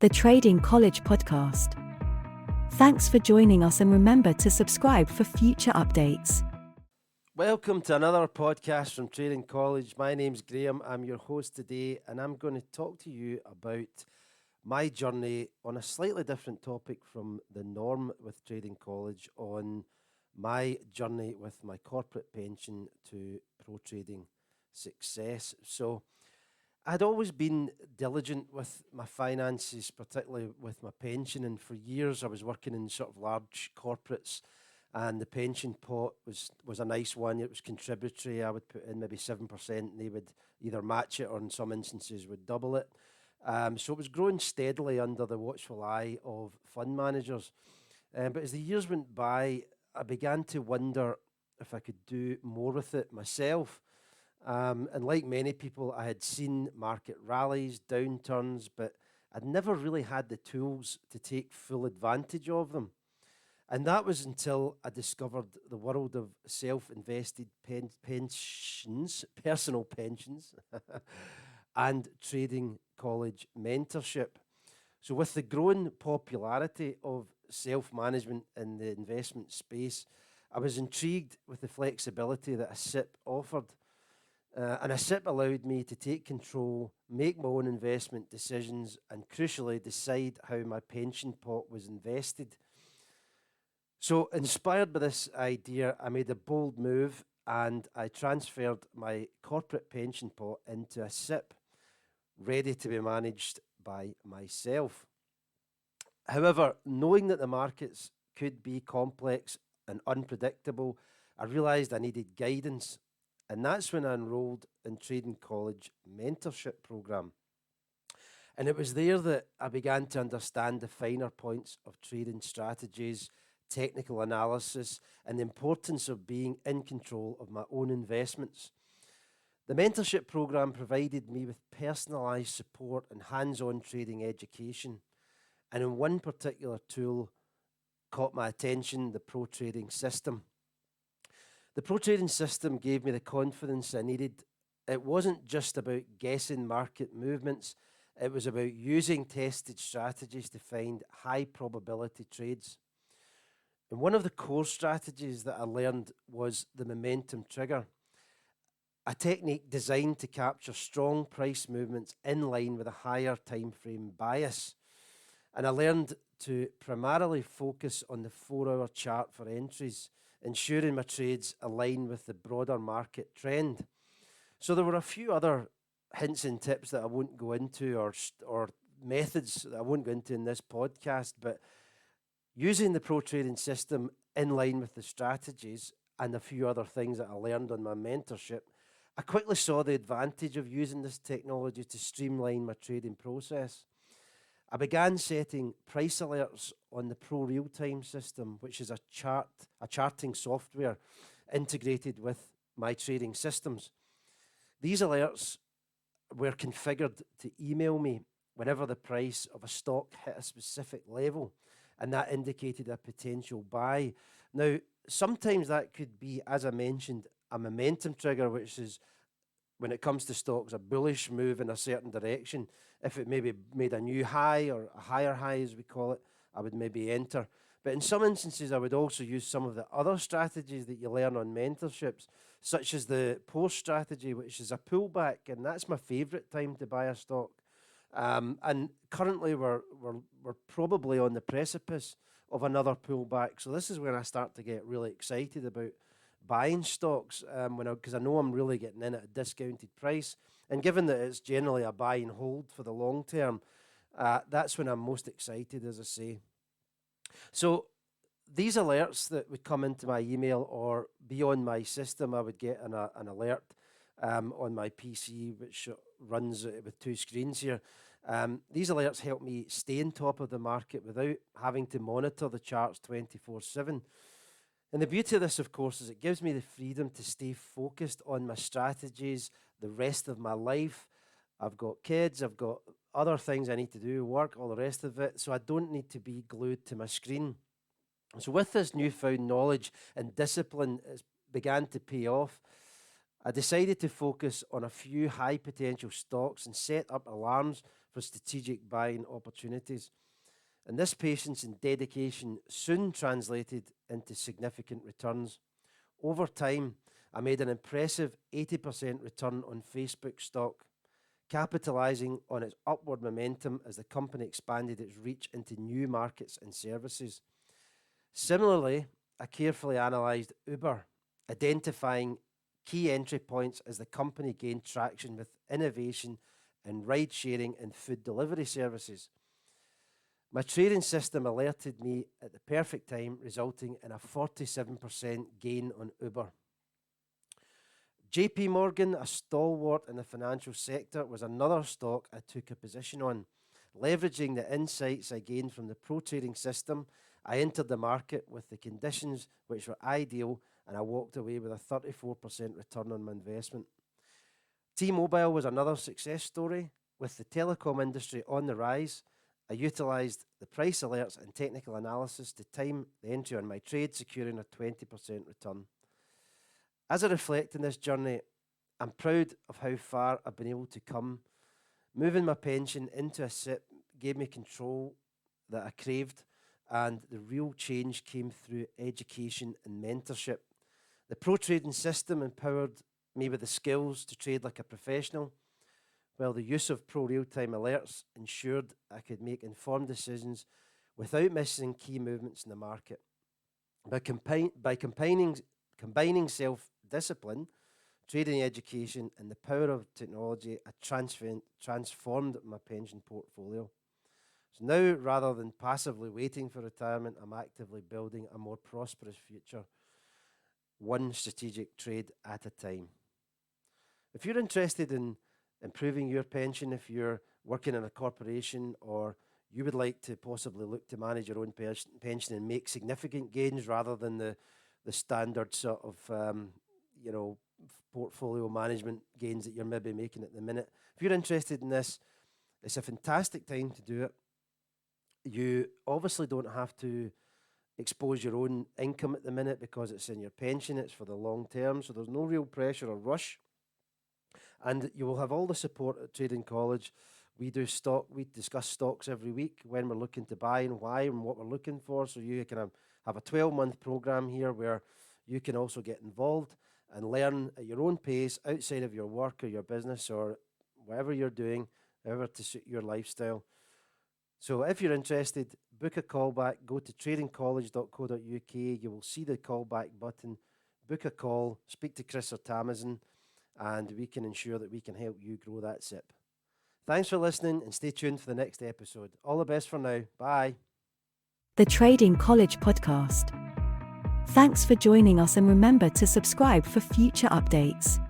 the Trading College podcast. Thanks for joining us and remember to subscribe for future updates. Welcome to another podcast from Trading College. My name's Graham. I'm your host today, and I'm going to talk to you about my journey on a slightly different topic from the norm with Trading College, on my journey with my corporate pension to pro trading success. So I'd always been diligent with my finances, particularly with my pension, and for years I was working in sort of large corporates, and the pension pot was a nice one. It was contributory. I would put in maybe 7%, and they would either match it or in some instances would double it. So it was growing steadily under the watchful eye of fund managers. But as the years went by, I began to wonder if I could do more with it myself. And like many people, I had seen market rallies, downturns, but I'd never really had the tools to take full advantage of them. And that was until I discovered the world of self-invested pensions, personal pensions, and trading college mentorship. So with the growing popularity of self-management in the investment space, I was intrigued with the flexibility that a SIP offered. And a SIP allowed me to take control, make my own investment decisions, and crucially decide how my pension pot was invested. So, inspired by this idea, I made a bold move and I transferred my corporate pension pot into a SIP, ready to be managed by myself. However, knowing that the markets could be complex and unpredictable, I realised I needed guidance. And that's when I enrolled in Trading College mentorship program. And it was there that I began to understand the finer points of trading strategies, technical analysis, and the importance of being in control of my own investments. The mentorship program provided me with personalized support and hands on trading education. And in one particular tool caught my attention, the pro trading system. The pro trading system gave me the confidence I needed. It wasn't just about guessing market movements, it was about using tested strategies to find high probability trades. And one of the core strategies that I learned was the momentum trigger, a technique designed to capture strong price movements in line with a higher time frame bias. And I learned to primarily focus on the 4 hour chart for entries, ensuring my trades align with the broader market trend. So there were a few other hints and tips that I won't go into, or methods that I won't go into in this podcast, but using the pro trading system in line with the strategies and a few other things that I learned on my mentorship, I quickly saw the advantage of using this technology to streamline my trading process. I began setting price alerts on the Pro Real Time system, which is a charting software integrated with my trading systems. These alerts were configured to email me whenever the price of a stock hit a specific level, and that indicated a potential buy. Now, sometimes that could be, as I mentioned, a momentum trigger, which is when it comes to stocks, a bullish move in a certain direction. If it maybe made a new high or a higher high, as we call it, I would maybe enter. But in some instances, I would also use some of the other strategies that you learn on mentorships, such as the post strategy, which is a pullback, and that's my favorite time to buy a stock. And currently, we're probably on the precipice of another pullback. So this is when I start to get really excited about buying stocks, because I know I'm really getting in at a discounted price. And given that it's generally a buy and hold for the long term, that's when I'm most excited, as I say. So these alerts that would come into my email or be on my system, I would get an alert on my PC, which runs with two screens here. These alerts help me stay on top of the market without having to monitor the charts 24/7. And the beauty of this, of course, is it gives me the freedom to stay focused on my strategies the rest of my life. I've got kids, I've got other things I need to do, work, all the rest of it. So I don't need to be glued to my screen. So with this newfound knowledge and discipline, it's began to pay off. I decided to focus on a few high potential stocks and set up alarms for strategic buying opportunities. And this patience and dedication soon translated into significant returns. Over time, I made an impressive 80% return on Facebook stock, capitalizing on its upward momentum as the company expanded its reach into new markets and services. Similarly, I carefully analysed Uber, identifying key entry points as the company gained traction with innovation in ride sharing and food delivery services. My trading system alerted me at the perfect time, resulting in a 47% gain on Uber. JP Morgan, a stalwart in the financial sector, was another stock I took a position on. Leveraging the insights I gained from the pro trading system, I entered the market with the conditions which were ideal, and I walked away with a 34% return on my investment. T-Mobile was another success story. With the telecom industry on the rise, I utilised the price alerts and technical analysis to time the entry on my trade, securing a 20% return. As I reflect on this journey, I'm proud of how far I've been able to come. Moving my pension into a SIP gave me control that I craved, and the real change came through education and mentorship. The pro trading system empowered me with the skills to trade like a professional, while the use of pro real-time alerts ensured I could make informed decisions without missing key movements in the market. By combining self-discipline, trading education, and the power of technology, I transformed my pension portfolio. So now, rather than passively waiting for retirement, I'm actively building a more prosperous future, one strategic trade at a time. If you're interested in improving your pension, if you're working in a corporation, or you would like to possibly look to manage your own pension and make significant gains rather than the standard sort of portfolio management gains that you're maybe making at the minute. If you're interested in this, it's a fantastic time to do it. You obviously don't have to expose your own income at the minute because it's in your pension, it's for the long term, so there's no real pressure or rush. And you will have all the support at Trading College. We discuss stocks every week, when we're looking to buy and why and what we're looking for. So you can have a 12-month program here where you can also get involved and learn at your own pace outside of your work or your business or whatever you're doing, however to suit your lifestyle. So if you're interested, book a callback, go to tradingcollege.co.uk. You will see the callback button, book a call, speak to Chris or Tamazin, and we can ensure that we can help you grow that SIP. Thanks for listening, and stay tuned for the next episode. All the best for now. Bye. The Trading College Podcast. Thanks for joining us, and remember to subscribe for future updates.